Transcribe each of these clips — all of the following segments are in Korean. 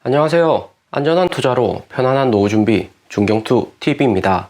안녕하세요. 안전한 투자로 편안한 노후 준비 중경투 TV입니다.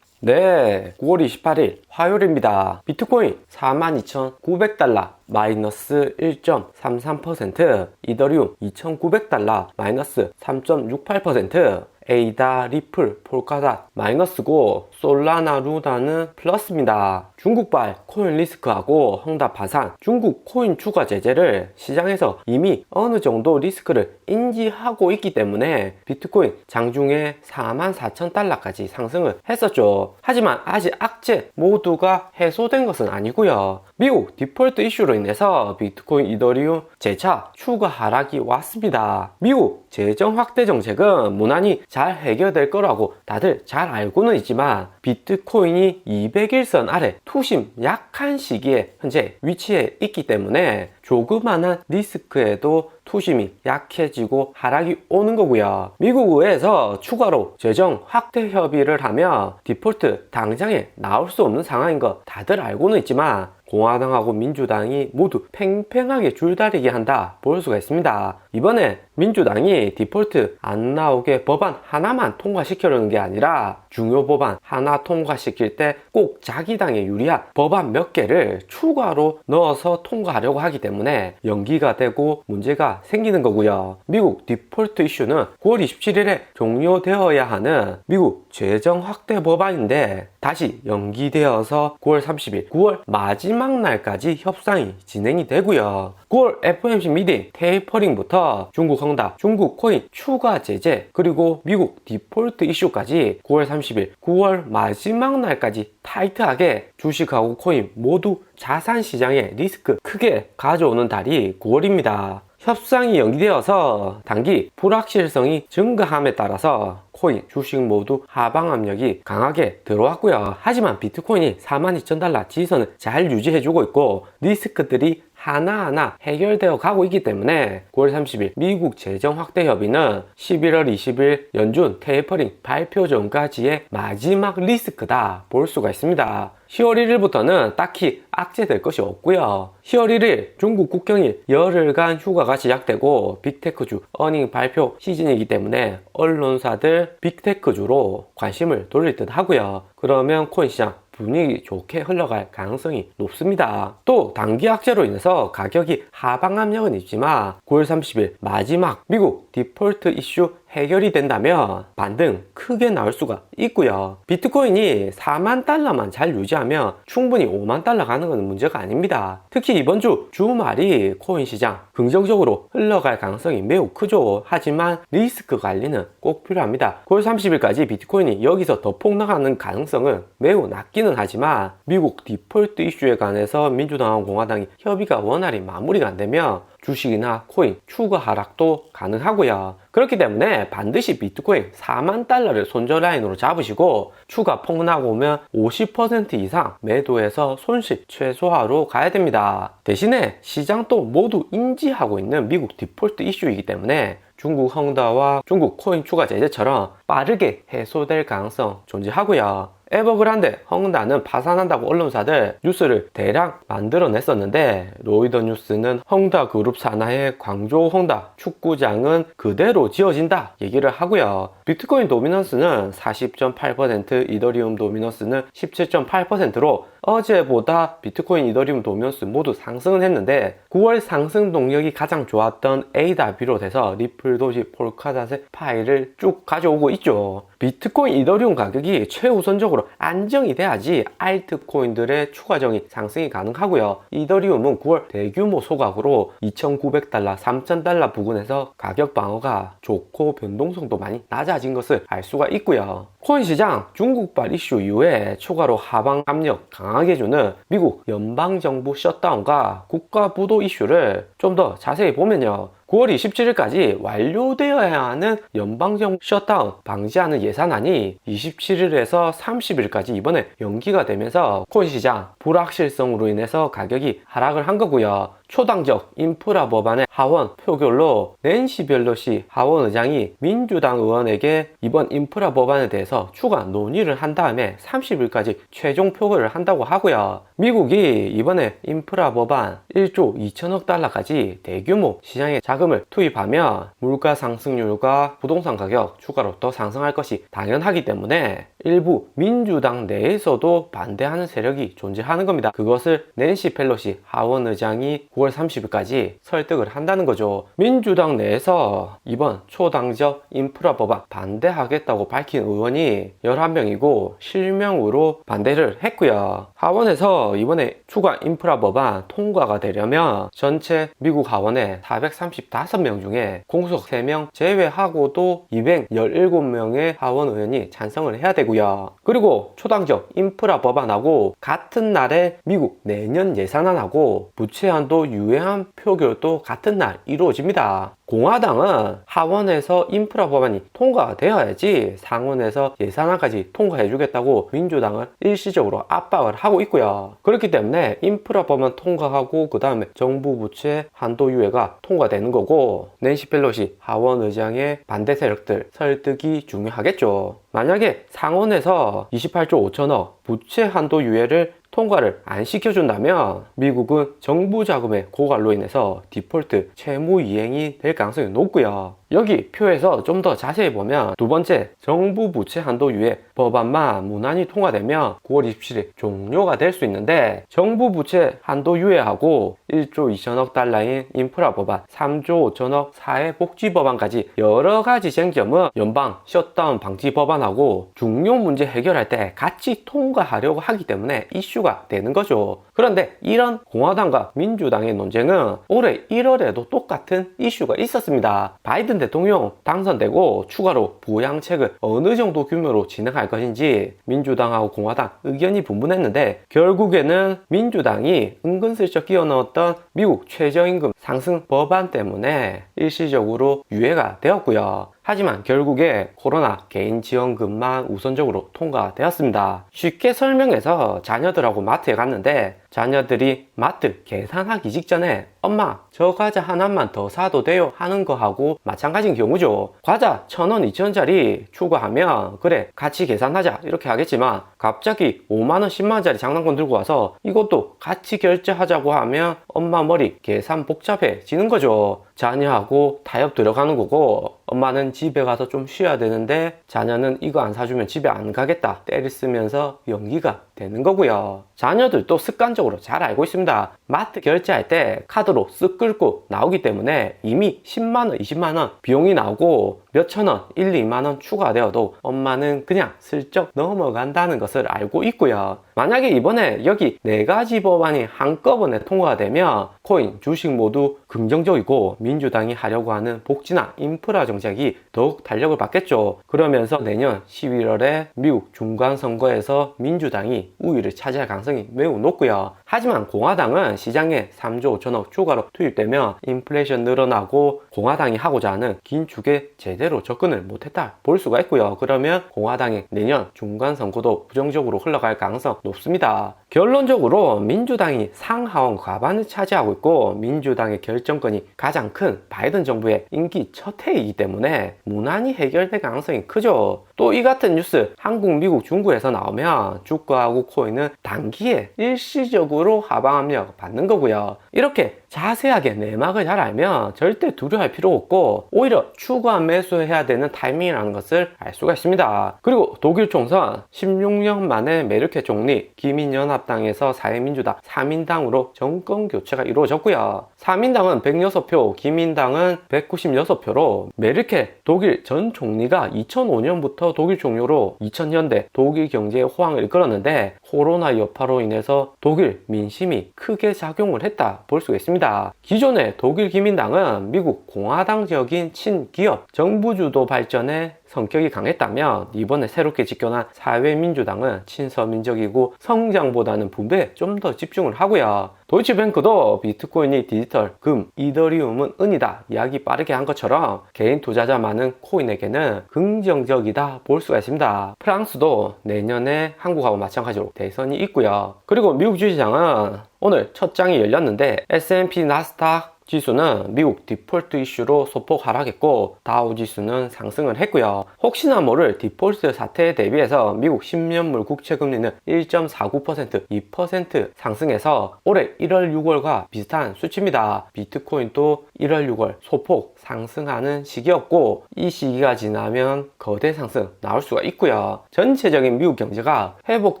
네, 9월 28일 화요일입니다. 비트코인 42,900달러 마이너스 1.33%, 이더리움 2,900달러 마이너스 3.68%, 에이다, 리플, 폴카닷 마이너스고 솔라나, 루나는 플러스입니다. 중국발 코인 리스크하고 헝다 파산, 중국 코인 추가 제재를 시장에서 이미 어느 정도 리스크를 인지하고 있기 때문에 비트코인 장중에 44,000달러까지 상승을 했었죠. 하지만 아직 악재 모두가 해소된 것은 아니고요. 미국 디폴트 이슈로 인해서 비트코인, 이더리움 재차 추가 하락이 왔습니다. 미국 재정 확대 정책은 무난히 잘 해결될 거라고 다들 잘 알고는 있지만 비트코인이 200일선 아래 투심 약한 시기에 현재 위치해 있기 때문에 조그마한 리스크에도 투심이 약해지고 하락이 오는 거고요. 미국 의회에서 추가로 재정 확대 협의를 하면 디폴트 당장에 나올 수 없는 상황인 거 다들 알고는 있지만 공화당하고 민주당이 모두 팽팽하게 줄다리기 한다 볼 수가 있습니다. 이번에 민주당이 디폴트 안 나오게 법안 하나만 통과시키려는 게 아니라 중요 법안 하나 통과시킬 때 꼭 자기 당에 유리한 법안 몇 개를 추가로 넣어서 통과하려고 하기 때문에 연기가 되고 문제가 생기는 거고요. 미국 디폴트 이슈는 9월 27일에 종료되어야 하는 미국 재정 확대 법안인데 다시 연기되어서 9월 30일 9월 마지막 날까지 협상이 진행이 되고요. 9월 FOMC 미팅 테이퍼링부터 중국 헝다, 중국 코인 추가 제재, 그리고 미국 디폴트 이슈까지 9월 30일 9월 마지막 날까지 타이트하게 주식하고 코인 모두 자산 시장에 리스크 크게 가져오는 달이 9월입니다. 협상이 연기되어서 단기 불확실성이 증가함에 따라서 코인, 주식 모두 하방 압력이 강하게 들어왔고요. 하지만 비트코인이 42,000달러 지지선을 잘 유지해주고 있고 리스크들이 하나하나 해결되어 가고 있기 때문에 9월 30일 미국 재정 확대 협의는 11월 20일 연준 테이퍼링 발표 전까지의 마지막 리스크다 볼 수가 있습니다. 10월 1일부터는 딱히 악재될 것이 없고요. 10월 1일 중국 국경일 열흘간 휴가가 시작되고 빅테크주 어닝 발표 시즌이기 때문에 언론사들 빅테크주로 관심을 돌릴 듯 하고요. 그러면 코인 시장 분위기 좋게 흘러갈 가능성이 높습니다. 또 단기 악재로 인해서 가격이 하방 압력은 있지만 9월 30일 마지막 미국 디폴트 이슈 해결이 된다면 반등 크게 나올 수가 있고요. 비트코인이 4만 달러만 잘 유지하면 충분히 5만 달러 가는 것은 문제가 아닙니다. 특히 이번 주 주말이 코인 시장 긍정적으로 흘러갈 가능성이 매우 크죠. 하지만 리스크 관리는 꼭 필요합니다. 9월 30일까지 비트코인이 여기서 더 폭락하는 가능성은 매우 낮기는 하지만 미국 디폴트 이슈에 관해서 민주당과 공화당이 협의가 원활히 마무리가 안 되면 주식이나 코인 추가 하락도 가능하고요. 그렇기 때문에 반드시 비트코인 4만 달러를 손절 라인으로 잡으시고 추가 폭락 오면 50% 이상 매도해서 손실 최소화로 가야 됩니다. 대신에 시장도 모두 인지하고 있는 미국 디폴트 이슈이기 때문에 중국 헝다와 중국 코인 추가 제재처럼 빠르게 해소될 가능성 존재하고요. 에버그란데, 헝다는 파산한다고 언론사들 뉴스를 대량 만들어냈었는데 로이더 뉴스는 헝다 그룹 산하의 광저우 헝다 축구장은 그대로 지어진다 얘기를 하고요. 비트코인 도미넌스는 40.8%, 이더리움 도미넌스는 17.8%로 어제보다 비트코인, 이더리움 도미넌스 모두 상승은 했는데 9월 상승 동력이 가장 좋았던 에이다 비롯해서 리플, 도지, 폴카닷의 파일을 쭉 가져오고 있죠. 비트코인, 이더리움 가격이 최우선적으로 안정이 돼야지 알트코인들의 추가적인 상승이 가능하고요. 이더리움은 9월 대규모 소각으로 2,900달러, 3,000달러 부근에서 가격 방어가 좋고 변동성도 많이 낮아진 것을 알 수가 있고요. 코인 시장 중국발 이슈 이후에 추가로 하방 압력 강하게 주는 미국 연방정부 셧다운과 국가 부도 이슈를 좀 더 자세히 보면요. 9월 27일까지 완료되어야 하는 연방정부 셧다운 방지하는 예산안이 27일에서 30일까지 이번에 연기가 되면서 코인 시장 불확실성으로 인해서 가격이 하락을 한 거고요. 초당적 인프라 법안의 하원 표결로 낸시 벨로시 하원 의장이 민주당 의원에게 이번 인프라 법안에 대해서 추가 논의를 한 다음에 30일까지 최종 표결을 한다고 하고요. 미국이 이번에 인프라 법안 1조 2천억 달러까지 대규모 시장에 자금 자금을 투입하면 물가 상승률과 부동산 가격 추가로 더 상승할 것이 당연하기 때문에 일부 민주당 내에서도 반대하는 세력이 존재하는 겁니다. 그것을 낸시 펠로시 하원 의장이 9월 30일까지 설득을 한다는 거죠. 민주당 내에서 이번 초당적 인프라 법안 반대하겠다고 밝힌 의원이 11명이고 실명으로 반대를 했고요. 하원에서 이번에 추가 인프라 법안 통과가 되려면 전체 미국 하원의 435명 중에 공수석 3명 제외하고도 217명의 하원 의원이 찬성을 해야 되고요. 그리고 초당적 인프라 법안하고 같은 날에 미국 내년 예산안하고 부채한도 유예안 표결도 같은 날 이루어집니다. 공화당은 하원에서 인프라 법안이 통과가 되어야지 상원에서 예산안까지 통과해 주겠다고 민주당을 일시적으로 압박을 하고 있고요. 그렇기 때문에 인프라 법안 통과하고 그 다음에 정부 부채 한도 유예가 통과되는 거고 낸시 펠로시 하원 의장의 반대 세력들 설득이 중요하겠죠. 만약에 상원에서 28조 5천억 부채 한도 유예를 통과를 안 시켜준다면 미국은 정부 자금의 고갈로 인해서 디폴트 채무 이행이 될 가능성이 높고요. 여기 표에서 좀 더 자세히 보면 두 번째 정부 부채 한도 유예 법안만 무난히 통과되면 9월 27일 종료가 될 수 있는데 정부 부채 한도 유예하고 1조 2천억 달러인 인프라 법안 3조 5천억 사회 복지 법안까지 여러 가지 쟁점은 연방 셧다운 방지 법안하고 중요 문제 해결할 때 같이 통과하려고 하기 때문에 이슈가 되는 거죠. 그런데 이런 공화당과 민주당의 논쟁은 올해 1월에도 똑같은 이슈가 있었습니다. 바이든 대통령 당선되고 추가로 부양책을 어느 정도 규모로 진행할 것인지 민주당하고 공화당 의견이 분분했는데 결국에는 민주당이 은근슬쩍 끼워 넣었던 미국 최저임금 상승 법안 때문에 일시적으로 유예가 되었고요. 하지만 결국에 코로나 개인지원금만 우선적으로 통과되었습니다. 쉽게 설명해서 자녀들하고 마트에 갔는데 자녀들이 마트 계산하기 직전에 엄마 저 과자 하나만 더 사도 돼요 하는 거하고 마찬가지인 경우죠. 과자 1,000원 2,000원짜리 추가하면 그래 같이 계산하자 이렇게 하겠지만 갑자기 5만원 10만원짜리 장난감 들고 와서 이것도 같이 결제하자고 하면 엄마 머리 계산 복잡해지는 거죠. 자녀하고 타협 들어가는 거고 엄마는 집에 가서 좀 쉬어야 되는데 자녀는 이거 안 사주면 집에 안 가겠다 때를 쓰면서 연기가 되는 거고요. 자녀들도 습관적으로 잘 알고 있습니다. 마트 결제할 때 카드로 쓱 긁고 나오기 때문에 이미 10만원 20만원 비용이 나오고 몇천원 1, 2만원 추가되어도 엄마는 그냥 슬쩍 넘어간다는 것을 알고 있고요. 만약에 이번에 여기 4가지 법안이 한꺼번에 통과가 되면 코인, 주식 모두 긍정적이고 민주당이 하려고 하는 복지나 인프라 정책이 더욱 탄력을 받겠죠. 그러면서 내년 11월에 미국 중간선거에서 민주당이 우위를 차지할 가능성이 매우 높고요. 하지만 공화당은 시장에 3조 5천억 추가로 투입되면 인플레이션 늘어나고 공화당이 하고자 하는 긴축에 제대로 접근을 못했다 볼 수가 있고요. 그러면 공화당의 내년 중간선거도 부정적으로 흘러갈 가능성 높습니다. 결론적으로 민주당이 상하원 과반을 차지하고 있고 민주당의 결정권이 가장 큰 바이든 정부의 임기 첫 해이기 때문에 무난히 해결될 가능성이 크죠. 또 이 같은 뉴스 한국, 미국, 중국에서 나오면 주가하고 코인은 단기에 일시적으로 하방 압력 받는 거고요. 이렇게 자세하게 내막을 잘 알면 절대 두려워할 필요 없고 오히려 추가 매수해야 되는 타이밍이라는 것을 알 수가 있습니다. 그리고 독일 총선 16년 만에 메르켈 총리, 기민연합당에서 사회민주당 3인당으로 정권 교체가 이루어졌고요. 3인당은 106표, 기민당은 196표로 메르켈 독일 전 총리가 2005년부터 독일 총리로 2000년대 독일 경제의 호황을 이끌었는데 코로나 여파로 인해서 독일 민심이 크게 작용을 했다 볼 수가 있습니다. 기존의 독일 기민당은 미국 공화당적인 친기업 정부주도 발전에 성격이 강했다면 이번에 새롭게 집권한 사회민주당은 친서민적이고 성장보다는 분배에 좀 더 집중을 하고요. 도이치뱅크도 비트코인이 디지털 금, 이더리움은 은이다 이야기 빠르게 한 것처럼 개인 투자자 많은 코인에게는 긍정적이다 볼 수가 있습니다. 프랑스도 내년에 한국하고 마찬가지로 대선이 있고요. 그리고 미국 주시장은 오늘 첫 장이 열렸는데 S&P 나스닥 지수는 미국 디폴트 이슈로 소폭 하락했고 다우 지수는 상승을 했고요. 혹시나 모를 디폴트 사태에 대비해서 미국 10년물 국채금리는 1.49%, 2% 상승해서 올해 1월, 6월과 비슷한 수치입니다. 비트코인도 1월, 6월 소폭 상승하는 시기였고 이 시기가 지나면 거대 상승 나올 수가 있고요. 전체적인 미국 경제가 회복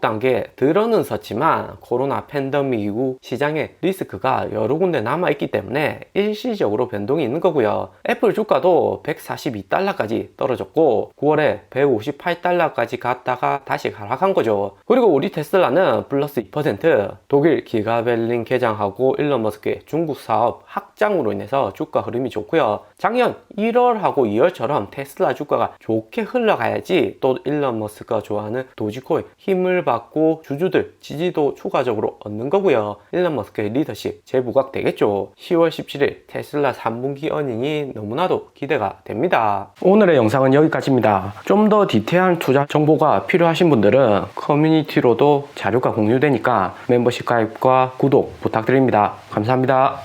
단계에 들어는 섰지만 코로나 팬데믹 이후 시장에 리스크가 여러 군데 남아있기 때문에 일시적으로 변동이 있는 거고요. 애플 주가도 142달러까지 떨어졌고 9월에 158달러까지 갔다가 다시 하락한 거죠. 그리고 우리 테슬라는 플러스 2%, 독일 기가벨린 개장하고 일론 머스크의 중국 사업 확장으로 인해서 주가 흐름이 좋고요. 작년 1월하고 2월처럼 테슬라 주가가 좋게 흘러가야지 또 일론 머스크가 좋아하는 도지코인 힘을 받고 주주들 지지도 추가적으로 얻는 거고요. 일론 머스크의 리더십 재부각 되겠죠. 10월 17일 테슬라 3분기 어닝이 너무나도 기대가 됩니다. 오늘의 영상은 여기까지입니다. 좀 더 디테일한 투자 정보가 필요하신 분들은 커뮤니티로도 자료가 공유되니까 멤버십 가입과 구독 부탁드립니다. 감사합니다.